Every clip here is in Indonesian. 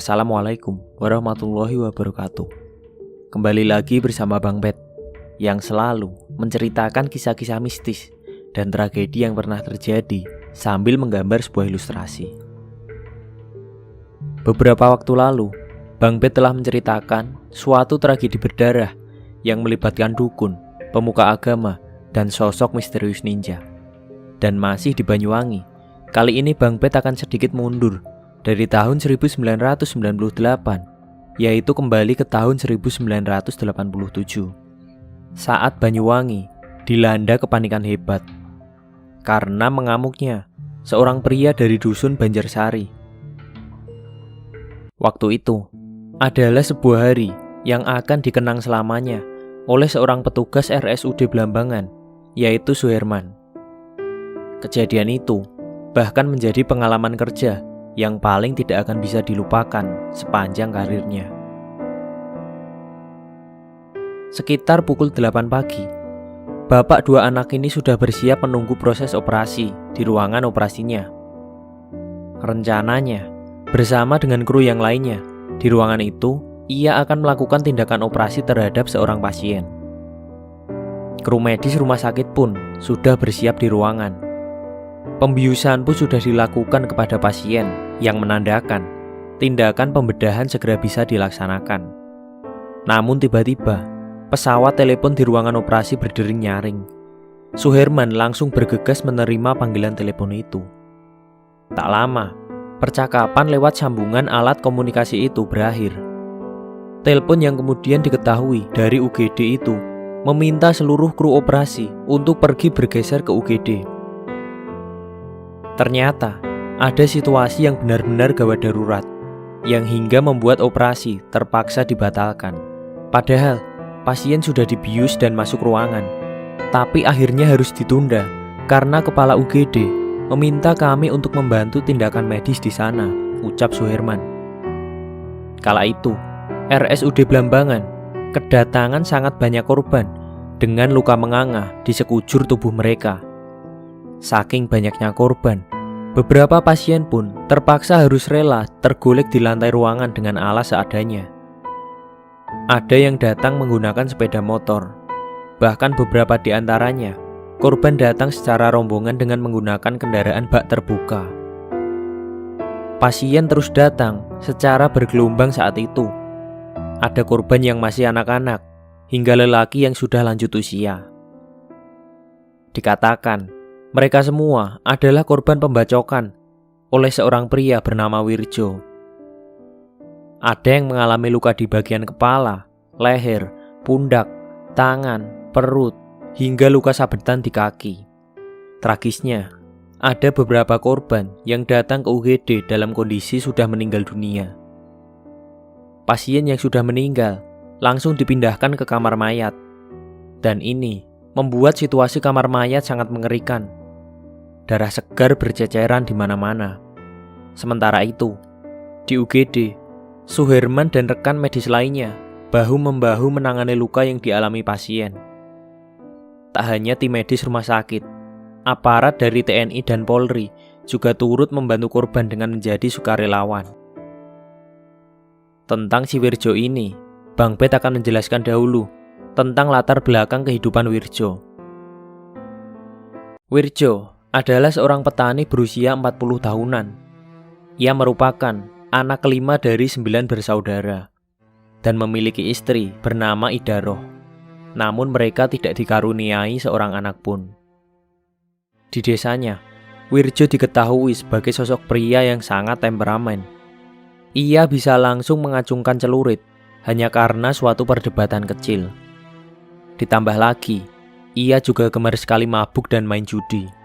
Assalamualaikum warahmatullahi wabarakatuh. Kembali lagi bersama Bang Bet yang selalu menceritakan kisah-kisah mistis dan tragedi yang pernah terjadi sambil menggambar sebuah ilustrasi. Beberapa waktu lalu, Bang Bet telah menceritakan suatu tragedi berdarah yang melibatkan dukun, pemuka agama, dan sosok misterius ninja. Dan masih di Banyuwangi, kali ini Bang Bet akan sedikit mundur dari tahun 1998, yaitu kembali ke tahun 1987. Saat Banyuwangi dilanda kepanikan hebat karena mengamuknya seorang pria dari dusun Banjarsari. Waktu itu adalah sebuah hari yang akan dikenang selamanya oleh seorang petugas RSUD Blambangan, yaitu Suherman. Kejadian itu bahkan menjadi pengalaman kerja yang paling tidak akan bisa dilupakan sepanjang karirnya. Sekitar pukul 8 pagi, bapak dua anak ini sudah bersiap menunggu proses operasi di ruangan operasinya. Rencananya, bersama dengan kru yang lainnya, di ruangan itu, ia akan melakukan tindakan operasi terhadap seorang pasien. Kru medis rumah sakit pun sudah bersiap di ruangan. Pembiusan pun sudah dilakukan kepada pasien yang menandakan tindakan pembedahan segera bisa dilaksanakan. Namun tiba-tiba, pesawat telepon di ruangan operasi berdering nyaring. Suherman langsung bergegas menerima panggilan telepon itu. Tak lama, percakapan lewat sambungan alat komunikasi itu berakhir. Telepon yang kemudian diketahui dari UGD itu meminta seluruh kru operasi untuk pergi bergeser ke UGD. Ternyata, ada situasi yang benar-benar gawat darurat, yang hingga membuat operasi terpaksa dibatalkan. Padahal, pasien sudah dibius dan masuk ruangan, tapi akhirnya harus ditunda, karena kepala UGD meminta kami untuk membantu tindakan medis di sana, ucap Suherman. Kala itu, RSUD Blambangan kedatangan sangat banyak korban dengan luka menganga di sekujur tubuh mereka. Saking banyaknya korban, beberapa pasien pun terpaksa harus rela tergolek di lantai ruangan dengan alas seadanya. Ada yang datang menggunakan sepeda motor. Bahkan beberapa di antaranya, korban datang secara rombongan dengan menggunakan kendaraan bak terbuka. Pasien terus datang secara bergelombang saat itu. Ada korban yang masih anak-anak, hingga lelaki yang sudah lanjut usia. Dikatakan, mereka semua adalah korban pembacokan oleh seorang pria bernama Wirjo. Ada yang mengalami luka di bagian kepala, leher, pundak, tangan, perut, hingga luka sabetan di kaki. Tragisnya, ada beberapa korban yang datang ke UGD dalam kondisi sudah meninggal dunia. Pasien yang sudah meninggal langsung dipindahkan ke kamar mayat. Dan ini membuat situasi kamar mayat sangat mengerikan. Darah segar berceceran di mana-mana. Sementara itu, di UGD, Suherman dan rekan medis lainnya bahu-membahu menangani luka yang dialami pasien. Tak hanya tim medis rumah sakit, aparat dari TNI dan Polri juga turut membantu korban dengan menjadi sukarelawan. Tentang si Wirjo ini, Bang Bet akan menjelaskan dahulu tentang latar belakang kehidupan Wirjo. Wirjo adalah seorang petani berusia 40 tahunan. Ia merupakan anak kelima dari 9 bersaudara dan memiliki istri bernama Idaroh. Namun mereka tidak dikaruniai seorang anak pun. Di desanya, Wirjo diketahui sebagai sosok pria yang sangat temperamen. Ia bisa langsung mengacungkan celurit hanya karena suatu perdebatan kecil. Ditambah lagi, ia juga gemar sekali mabuk dan main judi.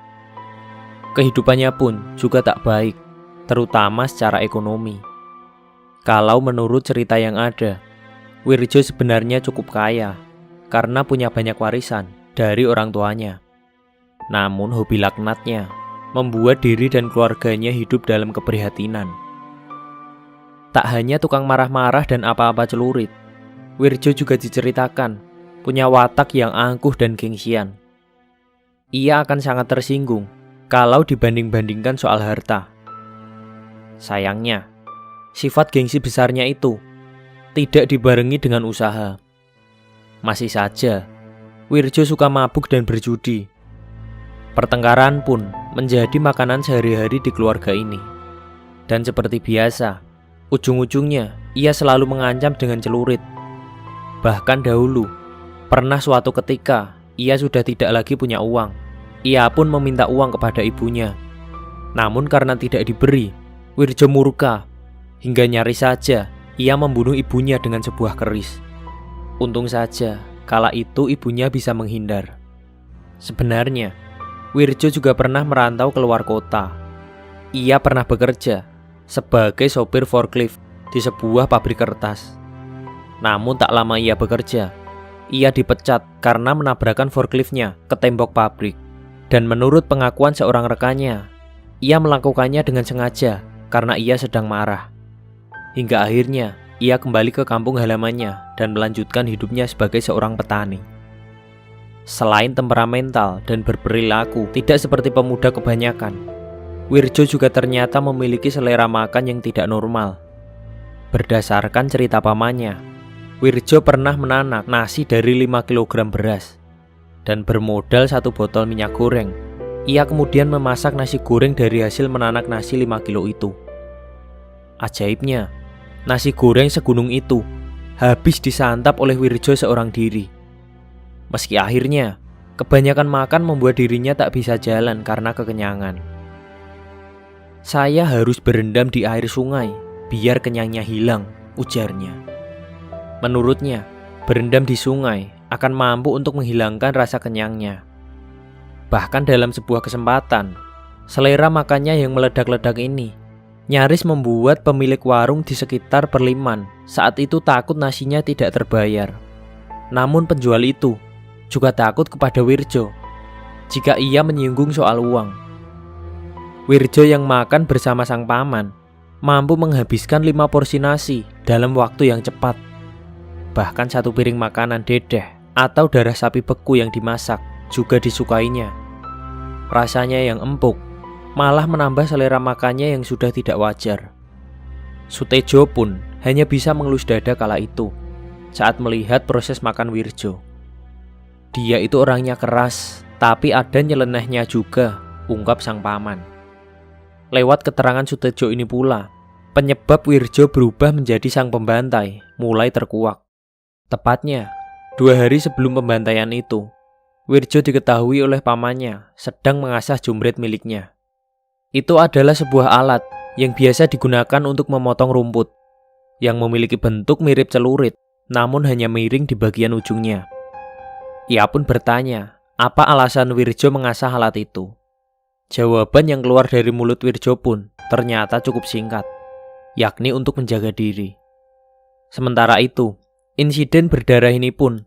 Kehidupannya pun juga tak baik, terutama secara ekonomi. Kalau menurut cerita yang ada, Wirjo sebenarnya cukup kaya karena punya banyak warisan dari orang tuanya. Namun hobi laknatnya membuat diri dan keluarganya hidup dalam keprihatinan. Tak hanya tukang marah-marah dan apa-apa celurit, Wirjo juga diceritakan punya watak yang angkuh dan gengsian. Ia akan sangat tersinggung kalau dibanding-bandingkan soal harta. Sayangnya, sifat gengsi besarnya itu tidak dibarengi dengan usaha. Masih saja, Wirjo suka mabuk dan berjudi. Pertengkaran pun menjadi makanan sehari-hari di keluarga ini. Dan seperti biasa, ujung-ujungnya ia selalu mengancam dengan celurit. Bahkan dahulu, pernah suatu ketika ia sudah tidak lagi punya uang. Ia pun meminta uang kepada ibunya. Namun karena tidak diberi, Wirjo murka. Hingga nyaris saja ia membunuh ibunya dengan sebuah keris. Untung saja kala itu ibunya bisa menghindar. Sebenarnya, Wirjo juga pernah merantau keluar kota. Ia pernah bekerja sebagai sopir forklift di sebuah pabrik kertas. Namun tak lama ia bekerja, ia dipecat karena menabrakkan forkliftnya ke tembok pabrik. Dan menurut pengakuan seorang rekannya, ia melakukannya dengan sengaja karena ia sedang marah. Hingga akhirnya ia kembali ke kampung halamannya dan melanjutkan hidupnya sebagai seorang petani. Selain temperamental dan berperilaku tidak seperti pemuda kebanyakan, Wirjo juga ternyata memiliki selera makan yang tidak normal. Berdasarkan cerita pamannya, Wirjo pernah menanak nasi dari 5 kg beras. Dan bermodal 1 botol minyak goreng, ia kemudian memasak nasi goreng dari hasil menanak nasi 5 kilo itu. Ajaibnya, nasi goreng segunung itu habis disantap oleh Wirjo seorang diri. Meski akhirnya, kebanyakan makan membuat dirinya tak bisa jalan karena kekenyangan. Saya harus berendam di air sungai, biar kenyangnya hilang, ujarnya. Menurutnya, berendam di sungai akan mampu untuk menghilangkan rasa kenyangnya. Bahkan dalam sebuah kesempatan, selera makannya yang meledak-ledak ini nyaris membuat pemilik warung di sekitar Perliman saat itu takut nasinya tidak terbayar. Namun penjual itu juga takut kepada Wirjo jika ia menyinggung soal uang. Wirjo yang makan bersama sang paman mampu menghabiskan 5 porsi nasi dalam waktu yang cepat. Bahkan 1 piring makanan dedeh atau darah sapi beku yang dimasak juga disukainya. Rasanya yang empuk malah menambah selera makannya yang sudah tidak wajar. Sutejo pun hanya bisa mengelus dada kala itu saat melihat proses makan Wirjo. Dia itu orangnya keras, tapi ada nyelenehnya juga, ungkap sang paman. Lewat keterangan Sutejo ini pula, penyebab Wirjo berubah menjadi sang pembantai mulai terkuak. Tepatnya 2 hari sebelum pembantaian itu, Wirjo diketahui oleh pamannya sedang mengasah jumret miliknya. Itu adalah sebuah alat yang biasa digunakan untuk memotong rumput, yang memiliki bentuk mirip celurit, namun hanya miring di bagian ujungnya. Ia pun bertanya, apa alasan Wirjo mengasah alat itu? Jawaban yang keluar dari mulut Wirjo pun ternyata cukup singkat, yakni untuk menjaga diri. Sementara itu, insiden berdarah ini pun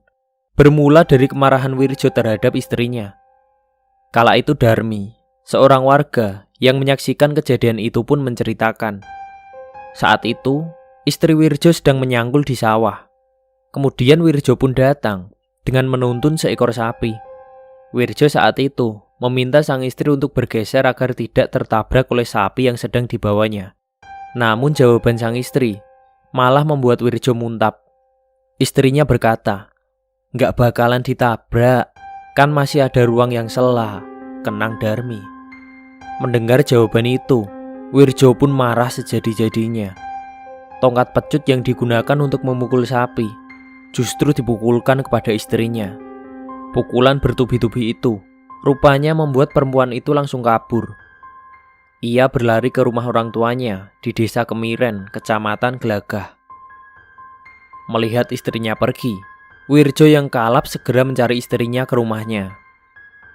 bermula dari kemarahan Wirjo terhadap istrinya. Kala itu Darmi, seorang warga yang menyaksikan kejadian itu pun menceritakan. Saat itu, istri Wirjo sedang menyanggul di sawah. Kemudian Wirjo pun datang dengan menuntun seekor sapi. Wirjo saat itu meminta sang istri untuk bergeser agar tidak tertabrak oleh sapi yang sedang dibawanya. Namun jawaban sang istri malah membuat Wirjo muntap. Istrinya berkata, "Nggak bakalan ditabrak, kan masih ada ruang yang sela," kenang Darmi. Mendengar jawaban itu, Wirjo pun marah sejadi-jadinya. Tongkat pecut yang digunakan untuk memukul sapi justru dipukulkan kepada istrinya. Pukulan bertubi-tubi itu rupanya membuat perempuan itu langsung kabur. Ia berlari ke rumah orang tuanya di desa Kemiren, kecamatan Gelagah. Melihat istrinya pergi, Wirjo yang kalap segera mencari istrinya ke rumahnya.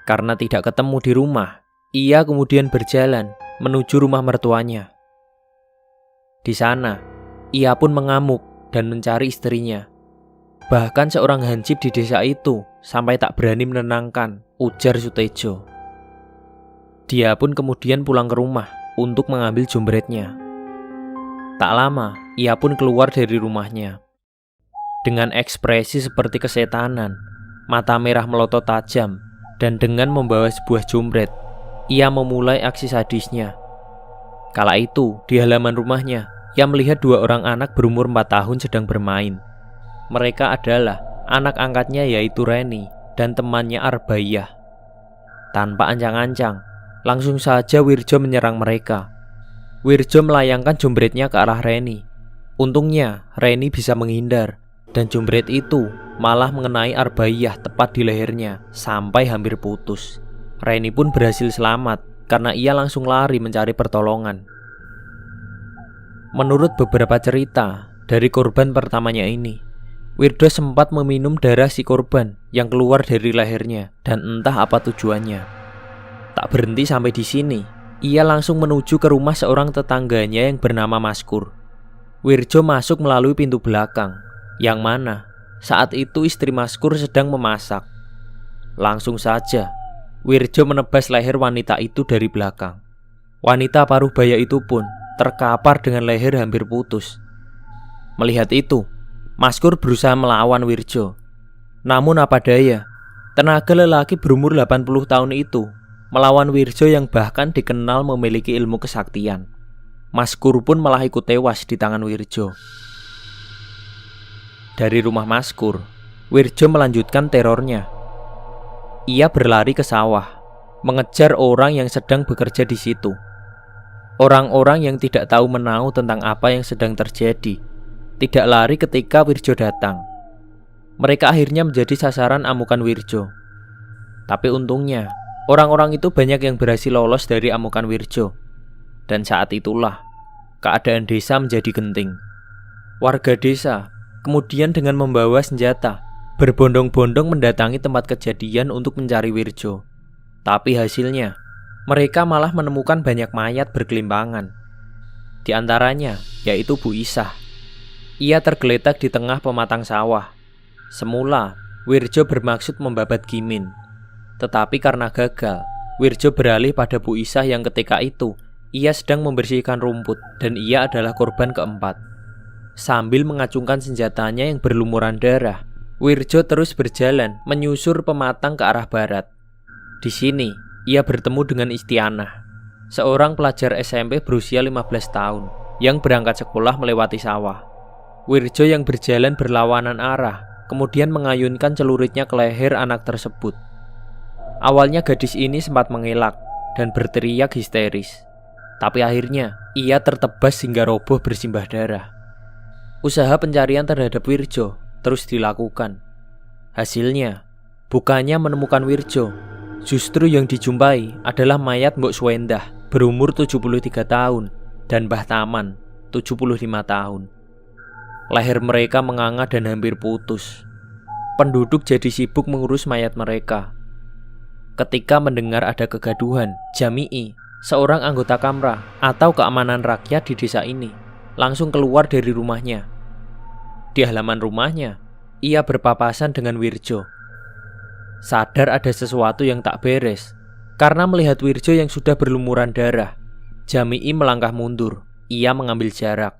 Karena tidak ketemu di rumah, ia kemudian berjalan menuju rumah mertuanya. Di sana, ia pun mengamuk dan mencari istrinya. Bahkan seorang hansip di desa itu sampai tak berani menenangkan, ujar Sutejo. Dia pun kemudian pulang ke rumah untuk mengambil jumretnya. Tak lama, ia pun keluar dari rumahnya. Dengan ekspresi seperti kesetanan, mata merah melotot tajam, dan dengan membawa sebuah jumret, ia memulai aksi sadisnya. Kala itu, di halaman rumahnya, ia melihat dua orang anak berumur 4 tahun sedang bermain. Mereka adalah anak angkatnya yaitu Reni dan temannya Arbaiyah. Tanpa ancang-ancang, langsung saja Wirjo menyerang mereka. Wirjo melayangkan jumbretnya ke arah Reni. Untungnya Reni bisa menghindar dan jumbret itu malah mengenai Arbaiyah tepat di lehernya sampai hampir putus. Reni pun berhasil selamat karena ia langsung lari mencari pertolongan. Menurut beberapa cerita dari korban pertamanya ini, Wirjo sempat meminum darah si korban yang keluar dari lehernya dan entah apa tujuannya. Tak berhenti sampai di sini, ia langsung menuju ke rumah seorang tetangganya yang bernama Maskur. Wirjo masuk melalui pintu belakang, yang mana saat itu istri Maskur sedang memasak. Langsung saja, Wirjo menebas leher wanita itu dari belakang. Wanita paruh baya itu pun terkapar dengan leher hampir putus. Melihat itu, Maskur berusaha melawan Wirjo. Namun apa daya, tenaga lelaki berumur 80 tahun itu melawan Wirjo yang bahkan dikenal memiliki ilmu kesaktian. Maskur pun malah ikut tewas di tangan Wirjo. Dari rumah Maskur, Wirjo melanjutkan terornya. Ia berlari ke sawah, mengejar orang yang sedang bekerja di situ. Orang-orang yang tidak tahu menahu tentang apa yang sedang terjadi tidak lari ketika Wirjo datang. Mereka akhirnya menjadi sasaran amukan Wirjo. Tapi untungnya, orang-orang itu banyak yang berhasil lolos dari amukan Wirjo. Dan saat itulah keadaan desa menjadi genting. Warga desa kemudian dengan membawa senjata berbondong-bondong mendatangi tempat kejadian untuk mencari Wirjo. Tapi hasilnya, mereka malah menemukan banyak mayat bergelimpangan. Di antaranya yaitu Bu Isah. Ia tergeletak di tengah pematang sawah. Semula Wirjo bermaksud membabat Gimin, tetapi karena gagal, Wirjo beralih pada Bu Isah yang ketika itu ia sedang membersihkan rumput dan ia adalah korban keempat. Sambil mengacungkan senjatanya yang berlumuran darah, Wirjo terus berjalan menyusur pematang ke arah barat. Di sini ia bertemu dengan Istianah, seorang pelajar SMP berusia 15 tahun yang berangkat sekolah melewati sawah. Wirjo yang berjalan berlawanan arah kemudian mengayunkan celuritnya ke leher anak tersebut. Awalnya gadis ini sempat mengelak dan berteriak histeris, tapi akhirnya ia tertebas hingga roboh bersimbah darah. Usaha pencarian terhadap Wirjo terus dilakukan. Hasilnya, bukannya menemukan Wirjo, justru yang dijumpai adalah mayat Mbok Swendah berumur 73 tahun dan Mbah Taman 75 tahun. Leher mereka menganga dan hampir putus. Penduduk jadi sibuk mengurus mayat mereka. Ketika mendengar ada kegaduhan, Jami'i, seorang anggota Kamrah atau keamanan rakyat di desa ini, langsung keluar dari rumahnya. Di halaman rumahnya, ia berpapasan dengan Wirjo. Sadar ada sesuatu yang tak beres, karena melihat Wirjo yang sudah berlumuran darah, Jami'i melangkah mundur. Ia mengambil jarak.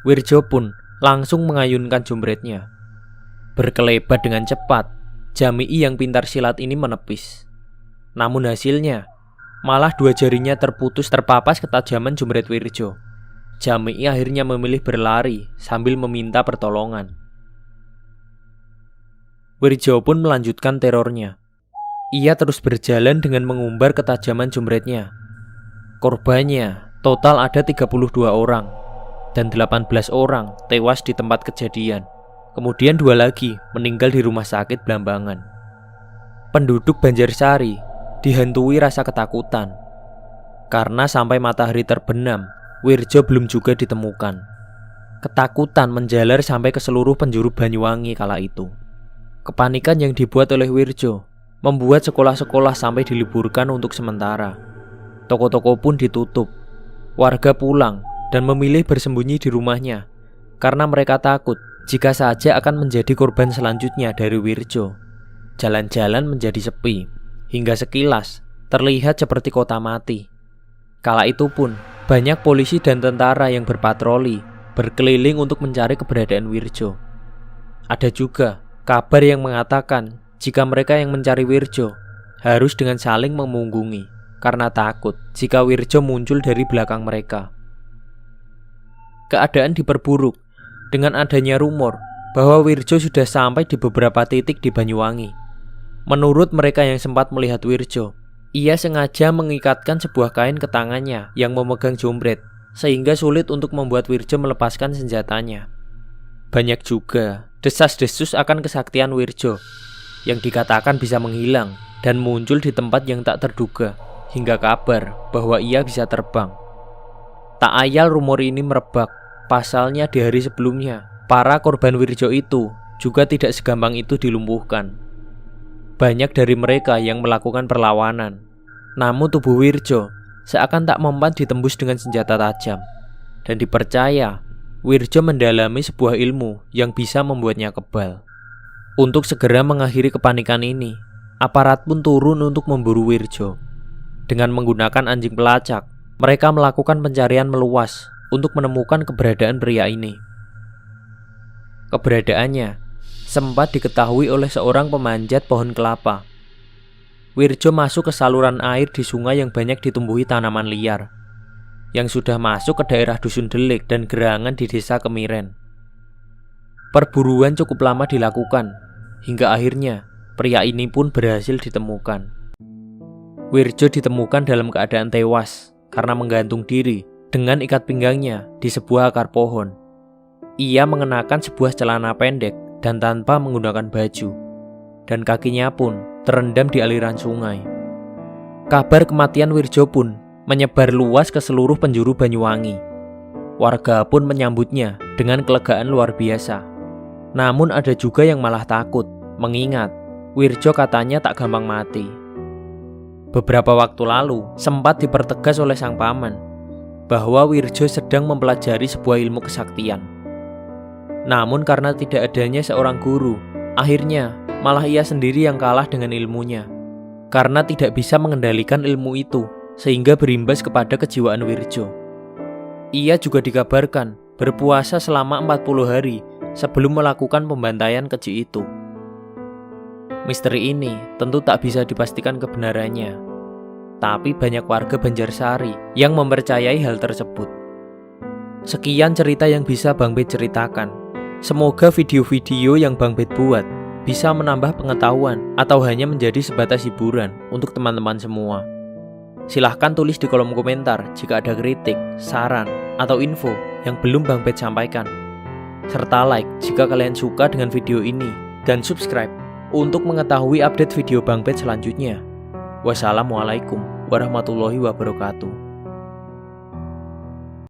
Wirjo pun langsung mengayunkan jumbretnya. Berkelebat dengan cepat, Jami'i yang pintar silat ini menepis. Namun hasilnya, malah dua jarinya terputus terpapas ketajaman jumbret Wirjo. Jami'i akhirnya memilih berlari sambil meminta pertolongan. Wirjo pun melanjutkan terornya. Ia terus berjalan dengan mengumbar ketajaman jumbretnya. Korbannya total ada 32 orang dan 18 orang tewas di tempat kejadian. Kemudian 2 lagi meninggal di rumah sakit Blambangan. Penduduk Banjarsari dihantui rasa ketakutan karena sampai matahari terbenam, Wirjo belum juga ditemukan. Ketakutan menjalar sampai ke seluruh penjuru Banyuwangi kala itu. Kepanikan yang dibuat oleh Wirjo membuat sekolah-sekolah sampai diliburkan untuk sementara. Toko-toko pun ditutup. Warga pulang dan memilih bersembunyi di rumahnya karena mereka takut jika saja akan menjadi korban selanjutnya dari Wirjo. Jalan-jalan menjadi sepi, hingga sekilas terlihat seperti kota mati. Kala itu pun banyak polisi dan tentara yang berpatroli berkeliling untuk mencari keberadaan Wirjo. Ada juga kabar yang mengatakan jika mereka yang mencari Wirjo harus dengan saling memunggungi karena takut jika Wirjo muncul dari belakang mereka. keadaan diperburuk dengan adanya rumor bahwa Wirjo sudah sampai di beberapa titik di Banyuwangi. Menurut mereka yang sempat melihat Wirjo, ia sengaja mengikatkan sebuah kain ke tangannya yang memegang jombret, sehingga sulit untuk membuat Wirjo melepaskan senjatanya. Banyak juga desas-desus akan kesaktian Wirjo yang dikatakan bisa menghilang dan muncul di tempat yang tak terduga, hingga kabar bahwa ia bisa terbang. Tak ayal rumor ini merebak. Pasalnya di hari sebelumnya, para korban Wirjo itu juga tidak segampang itu dilumpuhkan. Banyak dari mereka yang melakukan perlawanan, namun tubuh Wirjo seakan tak mempan ditembus dengan senjata tajam. Dan dipercaya Wirjo mendalami sebuah ilmu yang bisa membuatnya kebal. Untuk segera mengakhiri kepanikan ini, aparat pun turun untuk memburu Wirjo. Dengan menggunakan anjing pelacak, mereka melakukan pencarian meluas untuk menemukan keberadaan pria ini. Keberadaannya sempat diketahui oleh seorang pemanjat pohon kelapa. Wirjo masuk ke saluran air di sungai yang banyak ditumbuhi tanaman liar, yang sudah masuk ke daerah Dusun Delik dan Gerangan di desa Kemiren. Perburuan cukup lama dilakukan, hingga akhirnya pria ini pun berhasil ditemukan. Wirjo ditemukan dalam keadaan tewas karena menggantung diri dengan ikat pinggangnya di sebuah akar pohon. Ia mengenakan sebuah celana pendek dan tanpa menggunakan baju, dan kakinya pun terendam di aliran sungai. Kabar kematian Wirjo pun menyebar luas ke seluruh penjuru Banyuwangi. Warga pun menyambutnya dengan kelegaan luar biasa. Namun ada juga yang malah takut, mengingat Wirjo katanya tak gampang mati. Beberapa waktu lalu sempat dipertegas oleh sang paman bahwa Wirjo sedang mempelajari sebuah ilmu kesaktian. Namun karena tidak adanya seorang guru, akhirnya malah ia sendiri yang kalah dengan ilmunya. Karena tidak bisa mengendalikan ilmu itu, sehingga berimbas kepada kejiwaan Wirjo. Ia juga dikabarkan berpuasa selama 40 hari sebelum melakukan pembantaian keji itu. Misteri ini tentu tak bisa dipastikan kebenarannya, tapi banyak warga Banjarsari yang mempercayai hal tersebut. Sekian cerita yang bisa Bang Bet ceritakan. Semoga video-video yang Bang Bet buat bisa menambah pengetahuan atau hanya menjadi sebatas hiburan untuk teman-teman semua. Silahkan tulis di kolom komentar jika ada kritik, saran, atau info yang belum Bang Bet sampaikan. Serta like jika kalian suka dengan video ini, dan subscribe untuk mengetahui update video Bang Bet selanjutnya. Wassalamualaikum warahmatullahi wabarakatuh.